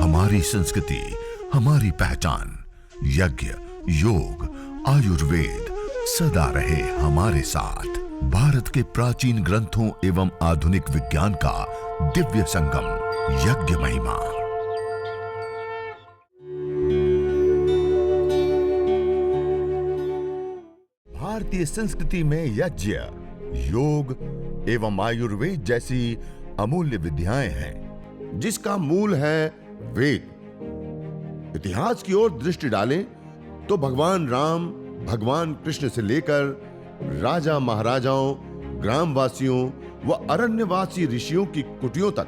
हमारी संस्कृति, हमारी पहचान। यज्ञ, योग, आयुर्वेद सदा रहे हमारे साथ। भारत के प्राचीन ग्रंथों एवं आधुनिक विज्ञान का दिव्य संगम, यज्ञ महिमा। भारतीय संस्कृति में यज्ञ, योग एवं आयुर्वेद जैसी अमूल्य विद्याएं हैं, जिसका मूल है वेद। इतिहास की ओर दृष्टि डालें तो भगवान राम, भगवान कृष्ण से लेकर राजा महाराजाओं, ग्रामवासियों व अरण्यवासी ऋषियों की कुटियों तक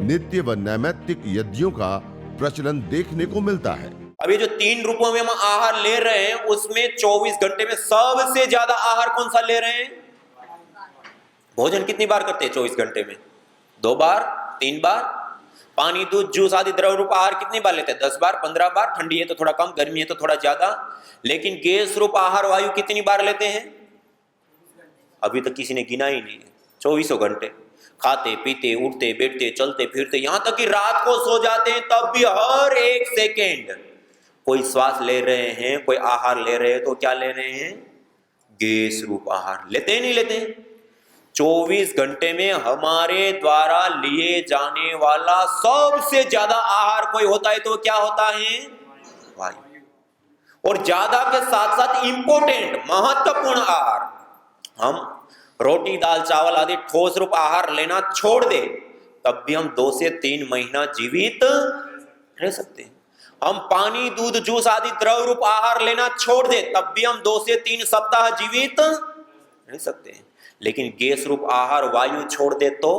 नित्य व नैमित्तिक यज्ञों का प्रचलन देखने को मिलता है। अभी जो 3 रूपों में हम आहार ले रहे हैं, उसमें 24 घंटे में सबसे ज्यादा आहार कौन सा ले रहे हैं? भोजन कितनी बार करते हैं 24 घंटे में? 2 बार, 3 बार। पानी, दूध, जूस आदि द्रव रूप आहार कितनी बार लेते हैं? 10 बार, 15 बार। ठंडी है तो थोड़ा कम, गर्मी है तो थोड़ा ज्यादा। लेकिन गैस रूप आहार वायु कितनी बार लेते हैं? अभी तक किसी ने गिना ही नहीं है। 24 घंटे खाते, पीते, उठते, बैठते, चलते फिरते, यहां तक कि रात को सो जाते हैं, तब भी हर एक सेकेंड कोई श्वास ले रहे हैं, कोई आहार ले रहे हैं। तो क्या ले रहे हैं? गैस रूप आहार। लेते हैं नहीं लेते? 24 घंटे में हमारे द्वारा लिए जाने वाला सबसे ज्यादा आहार कोई होता है तो क्या होता है? वायु। और ज्यादा के साथ साथ इंपॉर्टेंट, महत्वपूर्ण आहार, हम रोटी, दाल, चावल आदि ठोस रूप आहार लेना छोड़ दे, तब भी हम 2 से 3 महीना जीवित रह सकते हैं। हम पानी, दूध, जूस आदि द्रव रूप आहार लेना छोड़ दे, तब भी हम 2 से 3 सप्ताह जीवित रह सकते हैं। लेकिन गैस रूप आहार वायु छोड़ दे तो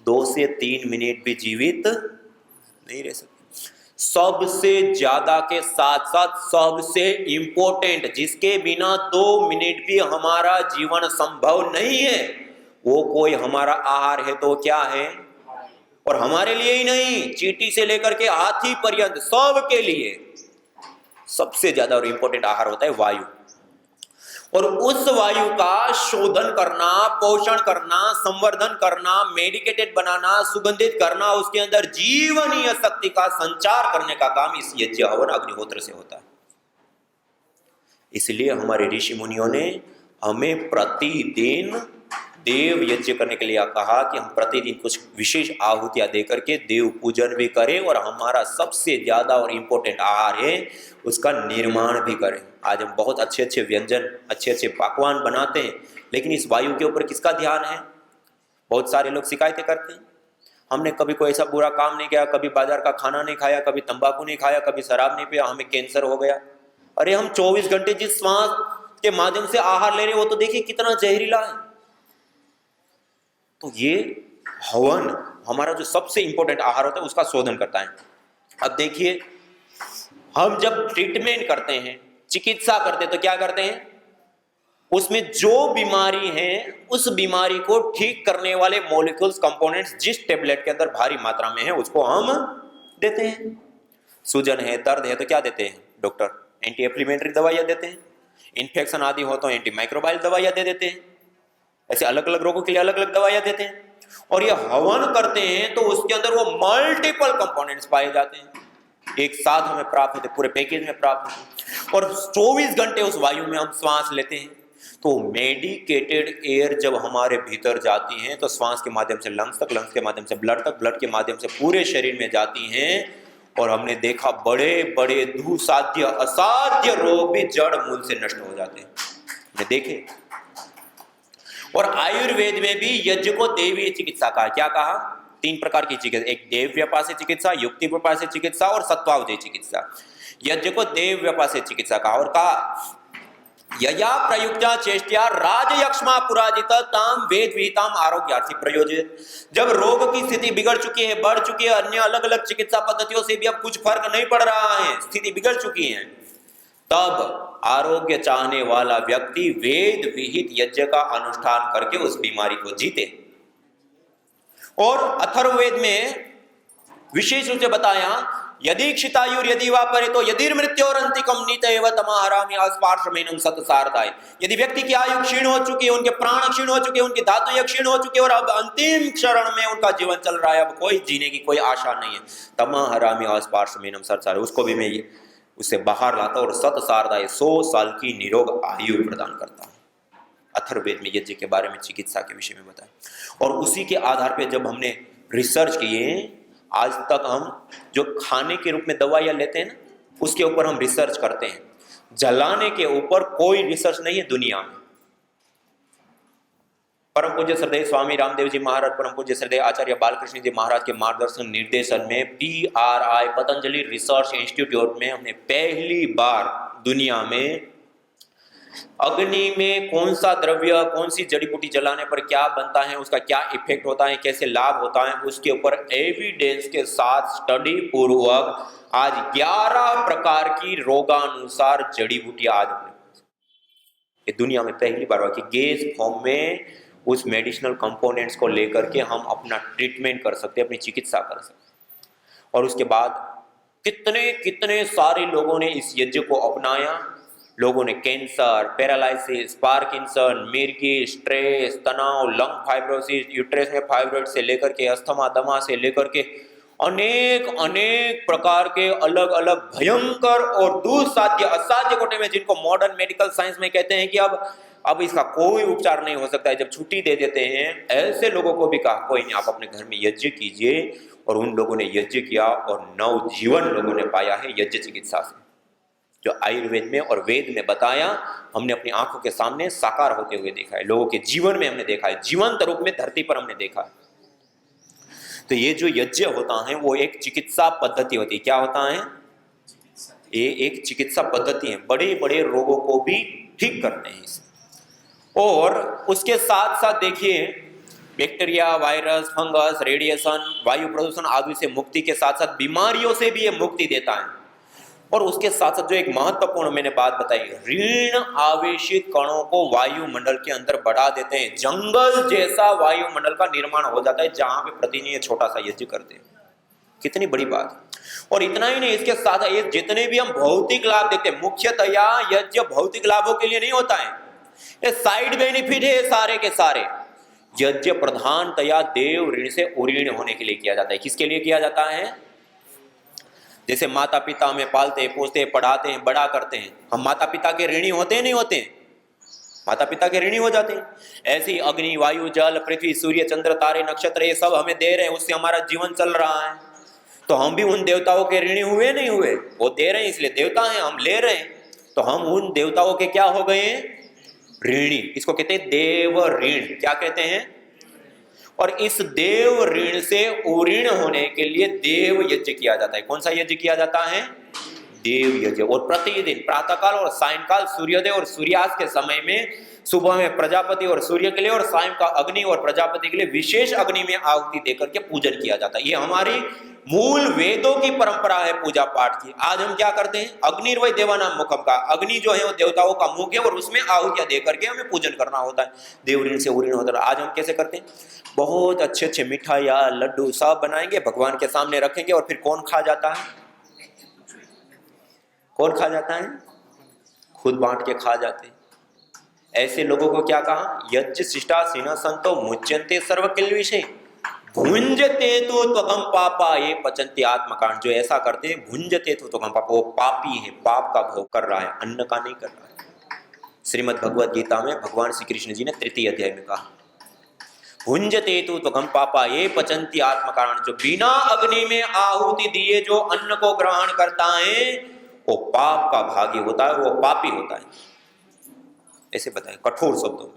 2 से 3 मिनट भी जीवित नहीं रह सकते। सबसे ज्यादा के साथ साथ सबसे इंपॉर्टेंट, जिसके बिना 2 मिनट भी हमारा जीवन संभव नहीं है, वो कोई हमारा आहार है तो क्या है? और हमारे लिए ही नहीं, चींटी से लेकर के हाथी पर्यंत सबके लिए सबसे ज्यादा और इंपॉर्टेंट आहार होता है वायु। और उस वायु का शोधन करना, पोषण करना, संवर्धन करना, मेडिकेटेड बनाना, सुगंधित करना, उसके अंदर जीवनीय शक्ति का संचार करने का काम इस यज्ञ, हवन, अग्निहोत्र से होता है। इसलिए हमारे ऋषि मुनियों ने हमें प्रतिदिन देव यज्ञ करने के लिए कहा कि हम प्रतिदिन कुछ विशेष आहुतियां देकर के देव पूजन भी करें और हमारा सबसे ज्यादा और इंपॉर्टेंट आहार है उसका निर्माण भी करें। आज हम बहुत अच्छे अच्छे व्यंजन, अच्छे अच्छे पकवान बनाते हैं, लेकिन इस वायु के ऊपर किसका ध्यान है? बहुत सारे लोग शिकायतें करते हैं, हमने कभी कोई ऐसा बुरा काम नहीं किया, कभी बाजार का खाना नहीं खाया, कभी तंबाकू नहीं खाया, कभी शराब नहीं पिया, हमें कैंसर हो गया। अरे हम 24 घंटे जिस श्वास के माध्यम से आहार ले रहे हैं वो तो देखिए कितना जहरीला है। तो ये हवन हमारा जो सबसे इंपॉर्टेंट आहार होता है उसका शोधन करता है। अब देखिए, हम जब ट्रीटमेंट करते हैं, चिकित्सा करते हैं, तो क्या करते हैं? उसमें जो बीमारी है उस बीमारी को ठीक करने वाले मॉलिक्यूल्स, कंपोनेंट्स जिस टेबलेट के अंदर भारी मात्रा में है उसको हम देते हैं। सूजन है, दर्द है तो क्या देते हैं डॉक्टर? एंटी इंफ्लेमेटरी दवाइयां देते हैं। इन्फेक्शन आदि हो तो एंटी माइक्रोबायल दवाइयां दे देते हैं। ऐसे अलग अलग रोगों के लिए अलग अलग दवाइयां देते हैं। और ये हवन करते हैं तो उसके अंदर वो मल्टीपल कंपोनेंट्स पाए जाते हैं, एक साथ हमें प्राप्त होते, पूरे पैकेज में प्राप्त होते। और 24 घंटे उस वायु में हम श्वास लेते हैं। तो मेडिकेटेड एयर जब हमारे भीतर जाती है तो श्वास के माध्यम से लंग्स तक, लंग्स के माध्यम से ब्लड तक, ब्लड के माध्यम से पूरे शरीर में जाती हैं। और हमने देखा बड़े बड़े दुस्साध्य, असाध्य रोग भी जड़ मूल से नष्ट हो जाते हैं, हमने देखे। और आयुर्वेद में भी यज्ञ को देवीय चिकित्सा कहा। क्या कहा? 3 प्रकार की चिकित्सा, एक देव व्यापार से चिकित्सा, युक्ति व्यापार से चिकित्सा और सत्वावधि चिकित्सा। यज्ञ को देव व्यापार से चिकित्सा कहा और कहा यया प्रयुक्ता चेष्ट्या राजयक्ष्मा पुराजित ताम वेद विहिताम आरोग्यार्थी प्रयोजित। जब रोग की स्थिति बिगड़ चुकी है, बढ़ चुकी है, अन्य अलग अलग चिकित्सा पद्धतियों से भी अब कुछ फर्क नहीं पड़ रहा है, स्थिति बिगड़ चुकी है, तब आरोग्य चाहने वाला व्यक्ति वेद विहित यज्ञ का अनुष्ठान करके उस बीमारी को जीते। और अथर्ववेद में विशेष रूप से बताया यदि क्षितायुर यदि वा परे तो यदि मृत्योरंतिकम नीत एव तमाहरामि अस्पार्शमेनम सतसारदाय। यदि व्यक्ति की आयु क्षीण हो चुकी है, उनके प्राण क्षीण हो चुके हैं, उनकी धातु क्षीण हो चुकी है और अब अंतिम क्षण में उनका जीवन चल रहा है, अब कोई जीने की कोई आशा नहीं है, तमाहरामि अस्पार्शमेनम सतसार, उसको भी मैं उससे बाहर लाता और सतसारदाय 100 साल की निरोग आयु प्रदान करता हूं। अथर्ववेद में यज्ञ के बारे में, चिकित्सा के विषय में बताया। और उसी के आधार पर जब हमने रिसर्च किए, आज तक हम जो खाने के रूप में दवाइयां लेते हैं ना, उसके ऊपर हम रिसर्च करते हैं, जलाने के ऊपर कोई रिसर्च नहीं है दुनिया में। परम पूज्य श्रद्धेय स्वामी रामदेव जी महाराज, परम पूज्य श्रद्धेय आचार्य बालकृष्ण जी महाराज के मार्गदर्शन निर्देशन में PRI पतंजलि रिसर्च इंस्टीट्यूट में हमने पहली बार दुनिया में अग्नि में कौन सा द्रव्य, कौन सी जड़ी बूटी जलाने पर क्या बनता है, उसका क्या इफेक्ट होता है, कैसे लाभ होता है, उसके ऊपर एविडेंस के साथ स्टडी पूर्वक आज 11 प्रकार की रोगानुसार जड़ी बूटी आज ये दुनिया में पहली बार हुआ कि गैस फॉर्म में उस मेडिसिनल कंपोनेंट्स को लेकर के हम अपना ट्रीटमेंट कर सकते, अपनी चिकित्सा कर सकते। और उसके बाद कितने कितने सारे लोगों ने इस यज्ञ को अपनाया। लोगों ने कैंसर, पैरालिसिस, पार्किंसन, मिर्गी, स्ट्रेस, तनाव, लंग फाइब्रोसिस, यूट्रस में फाइब्रोइड से लेकर के अस्थमा, दमा से लेकर के अनेक अनेक प्रकार के अलग अलग भयंकर और दुस्साध्य असाध्य कोटि में, जिनको मॉडर्न मेडिकल साइंस में कहते हैं कि अब इसका कोई उपचार नहीं हो सकता है, जब छुट्टी दे देते हैं, ऐसे लोगों को भी कहा कोई नहीं, आप अपने घर में यज्ञ कीजिए। और उन लोगों ने यज्ञ किया और नवजीवन लोगों ने पाया है यज्ञ चिकित्सा से। जो आयुर्वेद में और वेद में बताया, हमने अपनी आंखों के सामने साकार होते हुए देखा है, लोगों के जीवन में हमने देखा है, जीवंत रूप में धरती पर हमने देखा है। तो ये जो यज्ञ होता है वो एक चिकित्सा पद्धति होती है। क्या होता है? ये एक चिकित्सा पद्धति है, बड़े बड़े रोगों को भी ठीक करते हैं इसे। और उसके साथ साथ देखिए, बैक्टीरिया, वायरस, फंगस, रेडिएशन, वायु प्रदूषण आदि से मुक्ति के साथ साथ बीमारियों से भी ये मुक्ति देता है। और उसके साथ साथ जो एक महत्वपूर्ण मैंने बात बताई, ऋण आवेशित कणों को वायुमंडल के अंदर बढ़ा देते हैं, जंगल जैसा वायुमंडल का निर्माण हो जाता है जहां पे प्रतिदिन ये छोटा सा यज्ञ करते हैं। कितनी बड़ी बात है। और इतना ही नहीं, इसके साथ ये जितने भी हम भौतिक लाभ देते हैं, मुख्यतया यज्ञ भौतिक लाभों के लिए नहीं होता है, ये साइड बेनिफिट है सारे के सारे। यज्ञ प्रधानतया देव ऋण से उऋण होने के लिए किया जाता है। किसके लिए किया जाता है? जैसे माता पिता हमें पालते, पोसते, पढ़ाते हैं, बड़ा करते हैं, हम माता पिता के ऋणी होते हैं नहीं होते हैं? माता पिता के ऋणी हो जाते हैं। ऐसे ही अग्नि, वायु, जल, पृथ्वी, सूर्य, चंद्र, तारे, नक्षत्र, ये सब हमें दे रहे हैं, उससे हमारा जीवन चल रहा है। तो हम भी उन देवताओं के ऋणी हुए नहीं हुए? वो दे रहे हैं इसलिए देवता हैं, हम ले रहे हैं, तो हम उन देवताओं के क्या हो गए? ऋणी। इसको कहते हैं देव ऋण। क्या कहते हैं? और इस देव ऋण से उऋण होने के लिए देव यज्ञ किया जाता है। कौन सा यज्ञ किया जाता है? देव यज्ञ। और प्रतिदिन प्रातःकाल और सायंकाल सूर्योदय और सूर्यास्त के समय में, सुबह में प्रजापति और सूर्य के लिए, और सायं का अग्नि और प्रजापति के लिए विशेष अग्नि में आहुति देकर के पूजन किया जाता है। ये हमारी मूल वेदों की परंपरा है पूजा पाठ की। आज हम क्या करते हैं? अग्निर्वै देवानाम मुखम का, अग्नि जो है वो देवताओं का मुख है और उसमें आहुतियां देकर के हमें पूजन करना होता है। देव ऋण से उऋण होता है। आज हम कैसे करते हैं? बहुत अच्छे अच्छे मिठाइयाँ, लड्डू सब बनाएंगे, भगवान के सामने रखेंगे, और फिर कौन खा जाता है? कौन खा जाता है? खुद बांट के खा जाते हैं। ऐसे लोगों को क्या कहा? यज्ञ शिष्टा सीना संतो मुच्यन्ते सर्व किल्विषे भुंजते तो त्वगम पापा ये पचन्ति आत्मकांड। जो ऐसा करते हैं, भुंजते तो त्वगम पापा, वो पापी है, पाप का भोग कर रहा है, अन्न का नहीं कर रहा है। श्रीमद् भगवद गीता में भगवान श्री कृष्ण जी ने 3य अध्याय में कहा, भुंजते तो त्वगम पापा ये पचन्ति आत्मकांड। जो बिना अग्नि में आहुति दिए जो अन्न को ग्रहण करता है वो पाप का भागी होता है, वो पापी होता है, ऐसे बताए कठोर शब्दों में।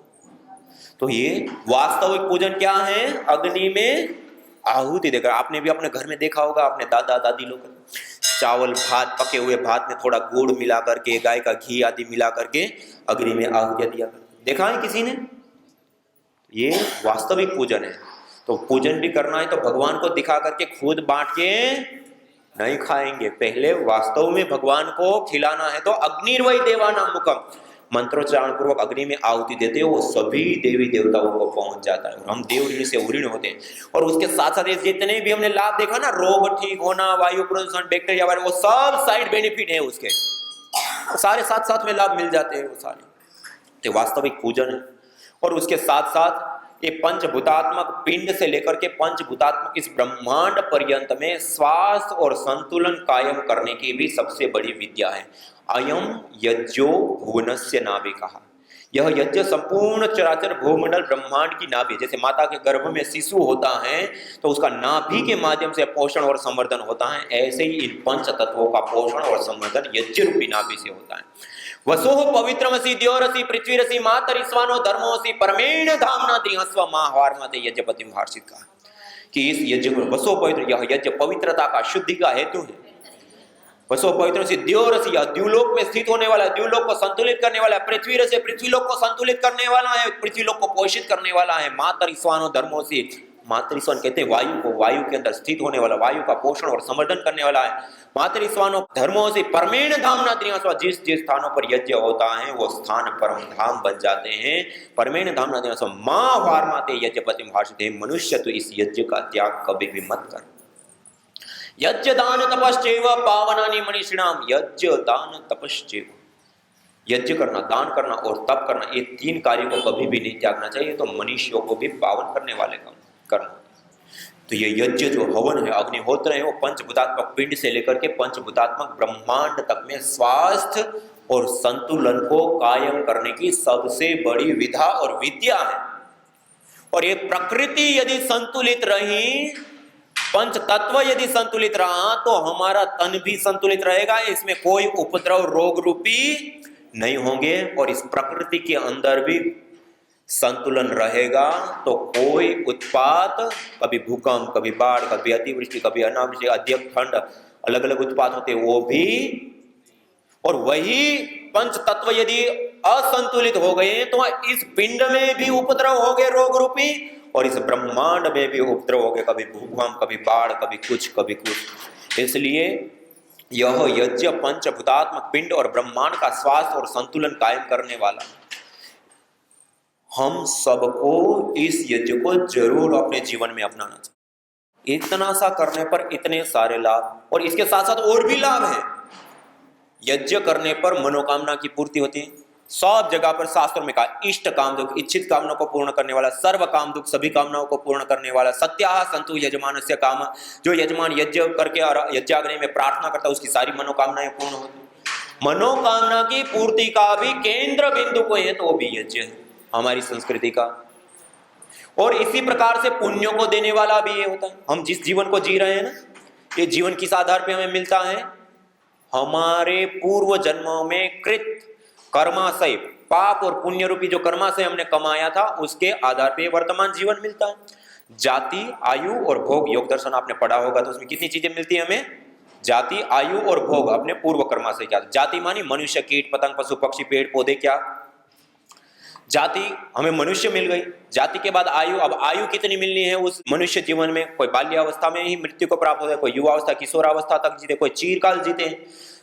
तो ये वास्तविक पूजन क्या है? अग्नि में आहुति देकर। आपने भी अपने घर में देखा होगा, अपने दादा दादी लोग चावल भात, पके हुए भात में थोड़ा गुड़ मिला करके, गाय का घी आदि मिला करके अग्नि में आहुतियां दिया करते। देखा है किसी ने? ये वास्तविक पूजन है। तो पूजन भी करना है तो भगवान को दिखा करके खुद बांट के नहीं खाएंगे, पहले वास्तव में भगवान को खिलाना है। तो अग्निर्वै देवानाम मुखम, मंत्रोच्चारण पूर्वक अग्नि में आहुति देते हैं वो सभी देवी देवताओं को पहुंच जाता है और हम देव ऋण से उऋण होते हैं। और उसके साथ साथ ये जितने भी हमने लाभ देखा ना, रोग ठीक होना, वायु प्रदूषण, बैक्टीरिया वायरस, वो सब साइड बेनिफिट है उसके, सारे साथ साथ में लाभ मिल जाते हैं वो सारे। तो वास्तविक पूजन है। और उसके साथ साथ ये पंचभूतात्मक पिंड से लेकर के पंचभूतात्मक इस ब्रह्मांड पर्यंत में स्वास्थ्य और संतुलन कायम करने की भी सबसे बड़ी विद्या है। अयम यज्ञो भुवनस्य नाभि कहा, यह यज्ञ संपूर्ण चराचर भूमंडल ब्रह्मांड की नाभि, जैसे माता के गर्भ में शिशु होता है तो उसका नाभि के माध्यम से पोषण और संवर्धन होता है, ऐसे ही इन पंच तत्वों का पोषण और संवर्धन यज्ञ रूपी नाभि से होता है। वसोह पवित्रमसि द्योरसि पृथ्वीरसि मातरिस्वानो धर्मोसि परमेण धामना त्रिहस्व माहवार्मते यज्ञपति भाषित का कि इस यज्ञ को वसो पवित्र, यह यज्ञ पवित्रता का, शुद्धि का हेतु है। वसो पवित्र से द्योरसि, द्यूलोक में स्थित होने वाला है, द्यूलोक को संतुलित करने वाला है। पृथ्वी से पृथ्वीलोक को संतुलित करने वाला है, पृथ्वीलोक को पोषित करने वाला है। मातरिस्वानो धर्मोसि, मातरिस्वान कहते हैं वायु को, वायु के अंदर स्थित होने वाला, वायु का पोषण और संवर्धन करने वाला है। मातरिस्वानो धर्मोसि परमेण धामना त्रिहस्व, जिस जिस स्थानों पर यज्ञ होता है वो स्थान परम धाम बन जाते हैं। परमेण धामना त्रिहस्व मां वार्माते यज्ञपति भाषिते, मनुष्य तो इस यज्ञ का त्याग कभी भी मत कर। यज्ञ दान तपश्चैव पावनानि मनीषिणाम, यज्ञ दान तपश्चैव, यज्ञ करना, दान करना और तप करना, ये तीन कार्यों को कभी भी नहीं त्यागना चाहिए, तो मनुष्यों को भी पावन करने वाले काम करना। तो ये यज्ञ जो हवन है, अग्निहोत्र है, वो पंचभूतात्मक पिंड से लेकर के पंचभूतात्मक ब्रह्मांड तक में स्वास्थ्य और संतुलन को कायम करने की सबसे बड़ी विधा और विद्या है। और ये प्रकृति यदि संतुलित रही, पंच तत्व यदि संतुलित रहा, तो हमारा तन भी संतुलित रहेगा, इसमें कोई उपद्रव रोग रूपी नहीं होंगे। और इस प्रकृति के अंदर भी संतुलन रहेगा तो कोई उत्पात, कभी भूकंप, कभी बाढ़, कभी अतिवृष्टि, कभी अनावृष्टि, अधिक ठंड, अलग अलग उत्पात होते हैं वो भी। और वही पंच तत्व यदि असंतुलित हो गए तो इस पिंड में भी उपद्रव हो गए रोग रूपी, और इस ब्रह्मांड में भी उपद्रव हो गए, कभी भूकंप, कभी बाढ़, कभी कुछ कभी कुछ। इसलिए यह यज्ञ पंचभूतात्मक पिंड और ब्रह्मांड का स्वास्थ्य और संतुलन कायम करने वाला। हम सबको इस यज्ञ को जरूर अपने जीवन में अपनाना चाहिए। इतना सा करने पर इतने सारे लाभ, और इसके साथ साथ और भी लाभ है। यज्ञ करने पर मनोकामना की पूर्ति होती है। सब जगह पर शास्त्रों में कहा, इष्ट काम दुख, इच्छित कामनाओं को पूर्ण करने वाला, सर्व काम दुख, सभी कामनाओं को पूर्ण करने वाला, सत्याह संतु यजमानस्य काम, जो यजमान यज्ञ करके और यज्ञाग्नि में प्रार्थना करता है उसकी सारी मनोकामनाएं पूर्ण होती। मनोकामना की पूर्ति का भी केंद्र बिंदु कोई है तो वो भी यज्ञ है हमारी संस्कृति का। और इसी प्रकार से पुण्यों को देने वाला भी ये होता है। हम जिस जीवन को जी रहे हैं ना, ये जीवन किस आधार पे हमें मिलता है? हमारे पूर्व जन्मों में कृत कर्माशय, पाप और पुण्य रूपी जो कर्माशय हमने कमाया था उसके आधार पे वर्तमान जीवन मिलता है। जाति, आयु और भोग, योग दर्शन आपने पढ़ा होगा, तो उसमें कितनी चीजें मिलती है हमें? जाति, आयु और भोग अपने पूर्व कर्माशय। क्या जाति मानी? मनुष्य, कीट पतंग, पशु पक्षी, पेड़ पौधे। क्या जाति? हमें मनुष्य मिल गई। जाति के बाद आयु। अब आयु कितनी मिलनी है उस मनुष्य जीवन में? कोई बाल्यावस्था में ही मृत्यु को प्राप्त होता है, कोई युवावस्था किशोरावस्था तक जीते, कोई चिरकाल जीते हैं।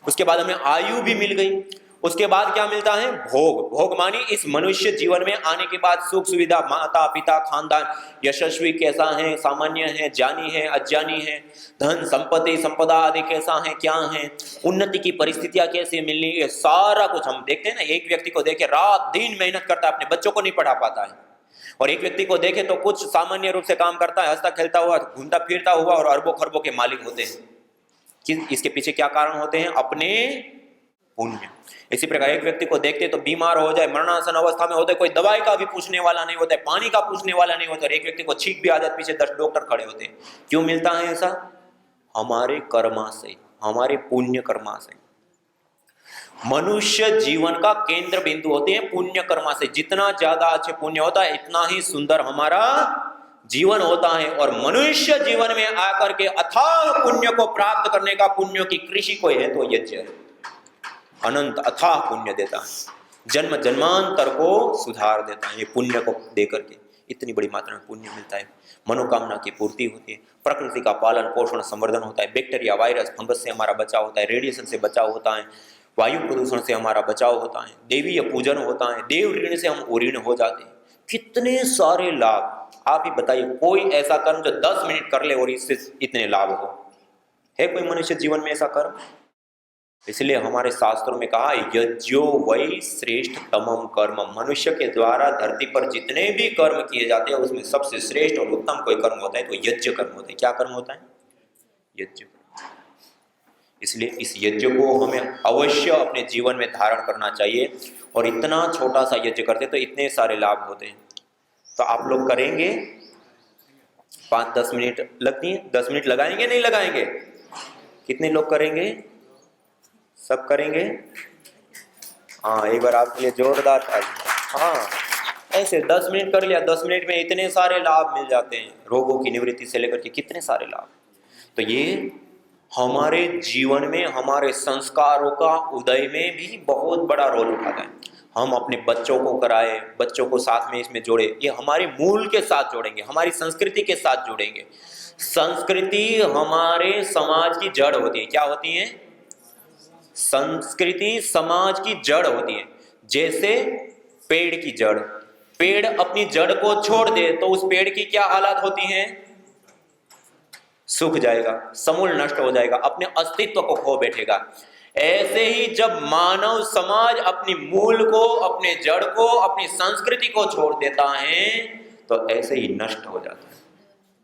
उसके बाद हमें आयु भी मिल गई। उसके बाद क्या मिलता है? भोग। भोग मानी इस मनुष्य जीवन में आने के बाद सुख सुविधा, माता पिता, खानदान, यशस्वी कैसा है, सामान्य है, ज्ञानी है, अज्ञानी है, धन संपत्ति संपदा आदि कैसा है, क्या है, उन्नति की परिस्थितियां कैसे मिलनी, ये सारा कुछ हम देखते हैं ना। एक व्यक्ति को देखे रात दिन मेहनत करता है, अपने बच्चों को नहीं पढ़ा पाता है। और एक व्यक्ति को देखे तो कुछ सामान्य रूप से काम करता है, हंसता खेलता हुआ, घूमता फिरता हुआ, और अरबों खरबों के मालिक होते हैं। इसके पीछे क्या कारण होते हैं? अपने पुण्य। इसी प्रकार एक व्यक्ति को देखते तो बीमार हो जाए, मरणासन अवस्था में होते, कोई दवाई का भी पूछने वाला नहीं होता है, पानी का पूछने वाला नहीं होता, और एक व्यक्ति को छींक भी आ जाए, पीछे 10 डॉक्टर खड़े होते हैं। क्यों मिलता है ऐसा? हमारे कर्मा से, हमारे पुण्य कर्मा से। मनुष्य जीवन का केंद्र बिंदु होते हैं पुण्य कर्मा से। जितना ज्यादा अच्छे पुण्य होता है इतना ही सुंदर हमारा जीवन होता है। और मनुष्य जीवन में आकर के अथाह पुण्य को प्राप्त करने का, पुण्यों की कृषि कोई है तो यज्ञ है। अनंत अथाह पुण्य देता है, जन्म जन्मांतर को सुधार देता है। ये पुण्य को देकर के इतनी बड़ी मात्रा में पुण्य मिलता है। मनोकामना की पूर्ति होती है, प्रकृति का पालन पोषण संवर्धन होता है, बैक्टीरिया वायरस फंगस से हमारा बचाव होता है, रेडिएशन से बचाव होता है, वायु प्रदूषण से हमारा बचाव होता है, देवीय पूजन होता है, देव ऋण से हम उऋण हो जाते हैं। कितने सारे लाभ। आप ही बताइए, कोई ऐसा कर्म जो 10 मिनट कर ले और इससे इतने लाभ हो? है कोई मनुष्य जीवन में ऐसा कर्म? इसलिए हमारे शास्त्रों में कहा, यज्ञो वै श्रेष्ठ तमम कर्म। मनुष्य के द्वारा धरती पर जितने भी कर्म किए जाते हैं उसमें सबसे श्रेष्ठ और उत्तम कोई कर्म होता है तो यज्ञ कर्म होता है। क्या कर्म होता है? यज्ञ। इसलिए इस यज्ञ को हमें अवश्य अपने जीवन में धारण करना चाहिए। और इतना छोटा सा यज्ञ करते तो इतने सारे लाभ होते हैं। तो आप लोग करेंगे? 5-10 मिनट लगती है, 10 मिनट लगाएंगे नहीं लगाएंगे? कितने लोग करेंगे? सब करेंगे? हाँ, एक बार आपके लिए जोरदार ताली। हाँ, ऐसे 10 मिनट कर लिया, 10 मिनट में इतने सारे लाभ मिल जाते हैं, रोगों की निवृत्ति से लेकर के कितने सारे लाभ। तो ये हमारे जीवन में, हमारे संस्कारों का उदय में भी बहुत बड़ा रोल उठाता है। हम अपने बच्चों को कराए, बच्चों को साथ में इसमें जोड़े, ये हमारे मूल के साथ जोड़ेंगे, हमारी संस्कृति के साथ जोड़ेंगे। संस्कृति हमारे समाज की जड़ होती है। क्या होती है? संस्कृति समाज की जड़ होती है। जैसे पेड़ की जड़, पेड़ अपनी जड़ को छोड़ दे तो उस पेड़ की क्या हालत होती है? सूख जाएगा, समूल नष्ट हो जाएगा, अपने अस्तित्व को खो बैठेगा। ऐसे ही जब मानव समाज अपनी मूल को, अपने जड़ को, अपनी संस्कृति को छोड़ देता है तो ऐसे ही नष्ट हो जाता है।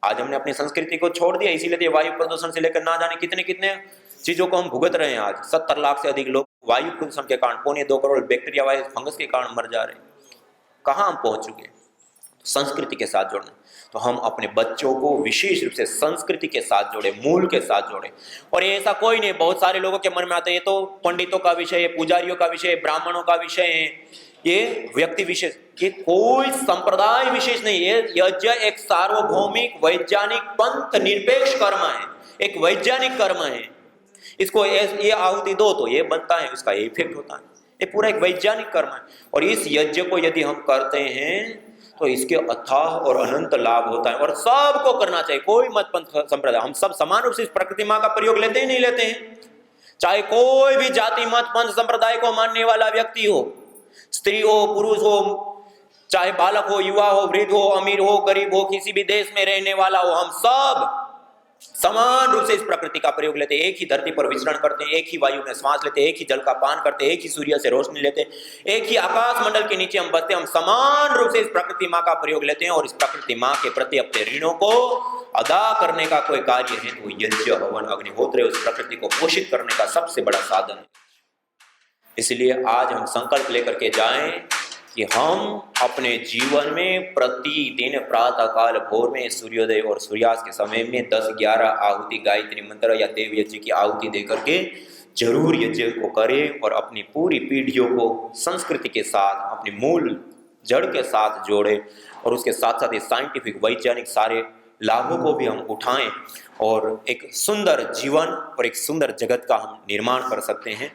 आज हमने अपनी संस्कृति को छोड़ दिया, इसीलिए वायु प्रदूषण से लेकर ना जाने कितने कितने चीजों को हम भुगत रहे हैं। आज 70 लाख से अधिक लोग वायु प्रदूषण के कारण, 2.25 करोड़ बैक्टीरिया वायरस फंगस के कारण मर जा रहे हैं। कहाँ हम पहुंच चुके हैं? संस्कृति के साथ जोड़ना। तो हम अपने बच्चों को विशेष रूप से संस्कृति के साथ जोड़े, मूल के साथ जोड़े। और ये ऐसा कोई नहीं, बहुत सारे लोगों के मन में आता है ये तो पंडितों का विषय है, पुजारियों का विषय है, ब्राह्मणों का विषय है, ये व्यक्ति विशेष, ये कोई संप्रदाय विशेष नहीं है। यज्ञ एक सार्वभौमिक वैज्ञानिक पंथ निरपेक्ष कर्म है, एक वैज्ञानिक कर्म है। इसको ये आहुति दो तो ये बनता है, इसका ये इफेक्ट होता है, ये पूरा एक वैज्ञानिक कर्म है। और इस यज्ञ को यदि हम करते हैं तो इसके अथाह और अनंत लाभ होता है। और सबको करना चाहिए, कोई मत पंथ संप्रदाय, हम सब समान रूप से इस प्रकृति माँ का प्रयोग लेते ही नहीं लेते हैं। चाहे कोई भी जाति मत पंथ संप्रदाय को मानने वाला व्यक्ति हो, स्त्री हो, पुरुष हो, चाहे बालक हो, युवा हो, वृद्ध हो, अमीर हो, गरीब हो, किसी भी देश में रहने वाला हो, हम सब समान रूप से इस प्रकृति का प्रयोग लेते हैं। एक ही धरती पर विचरण करते हैं, एक ही वायु में श्वास लेते हैं, एक ही जल का पान करते हैं, एक ही सूर्य से रोशनी लेते हैं, एक ही आकाश मंडल के नीचे हम बसते हैं। हम समान रूप से इस प्रकृति माँ का प्रयोग लेते हैं। और इस प्रकृति माँ के प्रति अपने ऋणों को अदा करने का कोई कार्य है तो यज्ञ, हवन, अग्निहोत्र उस प्रकृति को पोषित करने का सबसे बड़ा साधन है। इसलिए आज हम संकल्प लेकर के जाएं कि हम अपने जीवन में प्रतिदिन प्रातः काल भोर में सूर्योदय और सूर्यास्त के समय में 10-11 आहुति गायत्री मंत्र या देव यज्ञ की आहुति देकर के जरूर यज्ञ को करें और अपनी पूरी पीढ़ियों को संस्कृति के साथ, अपनी मूल जड़ के साथ जोड़े। और उसके साथ साथ ये साइंटिफिक वैज्ञानिक सारे लाभों को भी हम उठाएं और एक सुंदर जीवन और एक सुंदर जगत का हम निर्माण कर सकते हैं।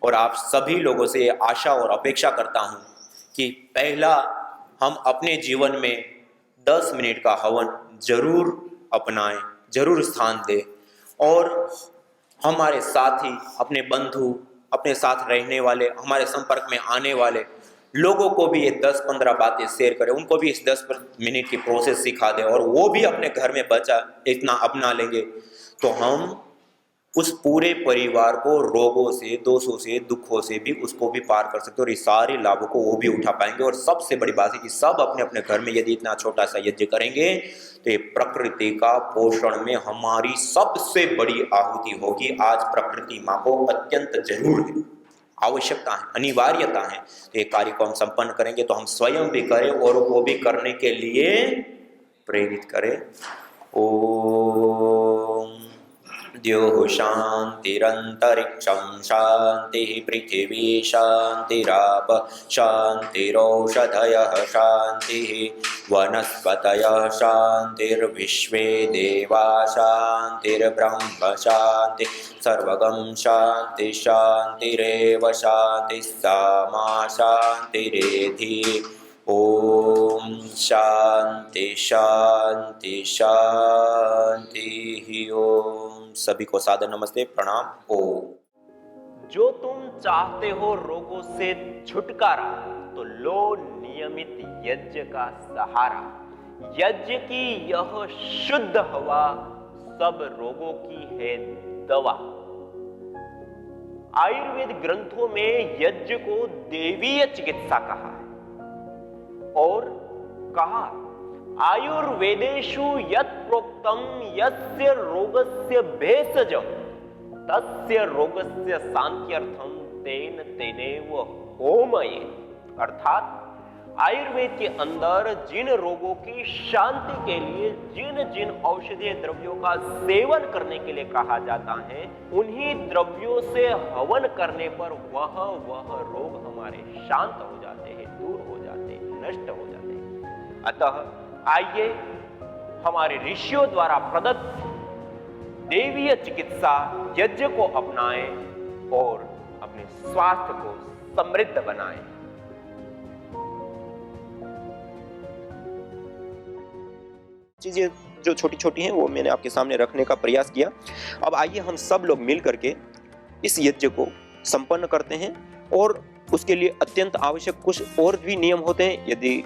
और आप सभी लोगों से आशा और अपेक्षा करता हूं कि पहला हम अपने जीवन में 10 मिनट का हवन जरूर अपनाएं, जरूर स्थान दें। और हमारे साथी, अपने बंधु, अपने साथ रहने वाले, हमारे संपर्क में आने वाले लोगों को भी ये 10-15 बातें शेयर करें, उनको भी इस 10 मिनट की प्रोसेस सिखा दें और वो भी अपने घर में बचा इतना अपना लेंगे तो हम उस पूरे परिवार को रोगों से, दोषों से, दुखों से भी उसको भी पार कर सकते हैं और इस सारे लाभों को वो भी उठा पाएंगे। और सबसे बड़ी बात है कि सब अपने अपने घर में यदि इतना छोटा सा यज्ञ करेंगे तो ये प्रकृति का पोषण में हमारी सबसे बड़ी आहुति होगी। आज प्रकृति माँ को अत्यंत जरूर है, आवश्यकता है, अनिवार्यता है। तो ये कार्य को हम संपन्न करेंगे तो हम स्वयं भी करें और वो भी करने के लिए प्रेरित करें। ओम द्योः शान्तिरन्तरिक्षं शान्तिः, पृथिवी शान्तिराप शान्तिरौषधयः शान्तिः, वनस्पतयः शान्तिर्विश्वे देवा शान्तिर्ब्रह्म शान्तिः, सर्वगं शान्ति शान्तिरेव शान्तिः, सा शान्तिरेधि। ओम शांति शांति शांति। ओम सभी को सादर नमस्ते, प्रणाम। ओम। जो तुम चाहते हो रोगों से छुटकारा, तो लो नियमित यज्ञ का सहारा। यज्ञ की यह शुद्ध हवा सब रोगों की है दवा। आयुर्वेद ग्रंथों में यज्ञ को देवीय चिकित्सा कहा है और कहा आयुर्वेदेषु यत् प्रोक्तम यस्य रोगस्य भेषजम तस्य रोगस्य शांत्यर्थम तेन तेनेव होमये। अर्थात आयुर्वेद के अंदर जिन रोगों की शांति के लिए जिन जिन औषधीय द्रव्यों का सेवन करने के लिए कहा जाता है, उन्हीं द्रव्यों से हवन करने पर वह रोग हमारे शांत हो जाते हैं, दूर हो जाते हैं, नष्ट हो जाते हैं। अतः आइए हमारे ऋषियों द्वारा प्रदत्त देवीय चिकित्सा यज्ञ को अपनाएं और अपने स्वास्थ्य को समृद्ध बनाएं। चीजें जो छोटी छोटी हैं वो मैंने आपके सामने रखने का प्रयास किया। अब आइए हम सब लोग मिल करके इस यज्ञ को संपन्न करते हैं और उसके लिए अत्यंत आवश्यक कुछ और भी नियम होते हैं। यदि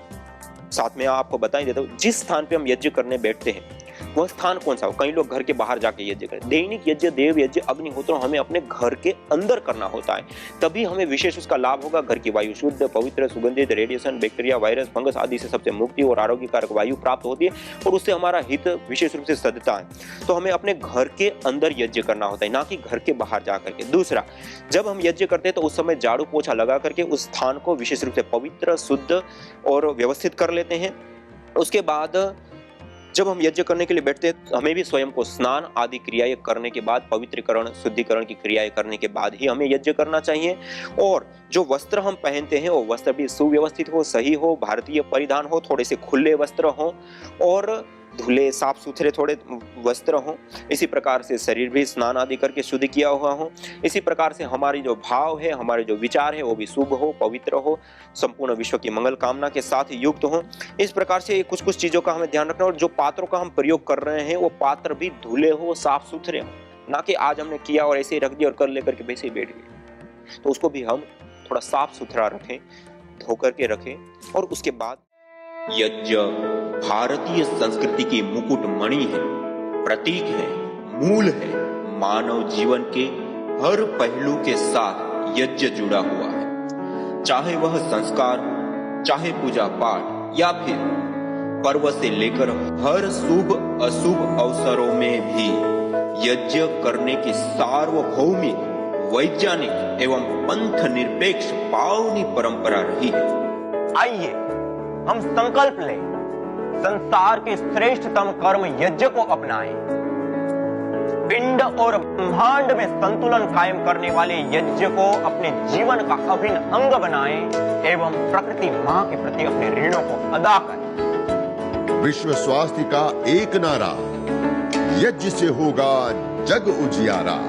साथ में आपको बता ही देता हूं, जिस स्थान पे हम यज्ञ करने बैठते हैं वह स्थान कौन सा हो। कई लोग घर के बाहर जाके यज्ञ करें। दैनिक यज्ञ, देव यज्ञ, अग्निहोत्र हमें अपने घर के अंदर करना होता है, तभी हमें विशेष उसका लाभ होगा। घर की वायु शुद्ध, पवित्र, सुगंधित, रेडिएशन, बैक्टीरिया, वायरस, फंगस आदि से सबसे मुक्ति और आरोग्यकारक वायु प्राप्त होती है और उससे हमारा हित विशेष रूप से सधता है। तो हमें अपने घर के अंदर यज्ञ करना होता है, ना कि घर के बाहर जा करके। दूसरा, जब हम यज्ञ करते हैं तो उस समय झाड़ू पोछा लगा करके उस स्थान को विशेष रूप से पवित्र, शुद्ध और व्यवस्थित कर लेते हैं। उसके बाद जब हम यज्ञ करने के लिए बैठते हैं हमें भी स्वयं को स्नान आदि क्रियाएं करने के बाद, पवित्रीकरण, शुद्धिकरण की क्रियाएं करने के बाद ही हमें यज्ञ करना चाहिए। और जो वस्त्र हम पहनते हैं वो वस्त्र भी सुव्यवस्थित हो, सही हो, भारतीय परिधान हो, थोड़े से खुले वस्त्र हो और धुले साफ सुथरे थोड़े वस्त्र हों। इसी प्रकार से शरीर भी स्नान आदि करके शुद्ध किया हुआ हो। इसी प्रकार से हमारी जो भाव है, हमारे जो विचार है वो भी शुभ हो, पवित्र हो, संपूर्ण विश्व की मंगल कामना के साथ युक्त हो। इस प्रकार से कुछ कुछ चीजों का हमें ध्यान रखना। और जो पात्रों का हम प्रयोग कर रहे हैं वो पात्र भी धुले हो, साफ सुथरे हो, ना कि आज हमने किया और ऐसे ही रख दिया और कर लेकर के वैसे ही बैठ गए। तो उसको भी हम थोड़ा साफ सुथरा रखें, धो करके रखें। और उसके बाद यज्ञ भारतीय संस्कृति की मुकुट मणि है, प्रतीक है, मूल है। मानव जीवन के हर पहलू के साथ यज्ञ जुड़ा हुआ है, चाहे वह संस्कार, चाहे पूजा पाठ या फिर पर्व से लेकर हर शुभ अशुभ अवसरों में भी यज्ञ करने की सार्वभौमिक, वैज्ञानिक एवं पंथ निरपेक्ष पावनी परंपरा रही है। आइए हम संकल्प लें, संसार के श्रेष्ठतम कर्म यज्ञ को अपनाएं। पिंड और ब्रह्मांड में संतुलन कायम करने वाले यज्ञ को अपने जीवन का अभिन्न अंग बनाएं एवं प्रकृति मां के प्रति अपने ऋणों को अदा करें। विश्व स्वास्थ्य का एक नारा, यज्ञ से होगा जग उजियारा।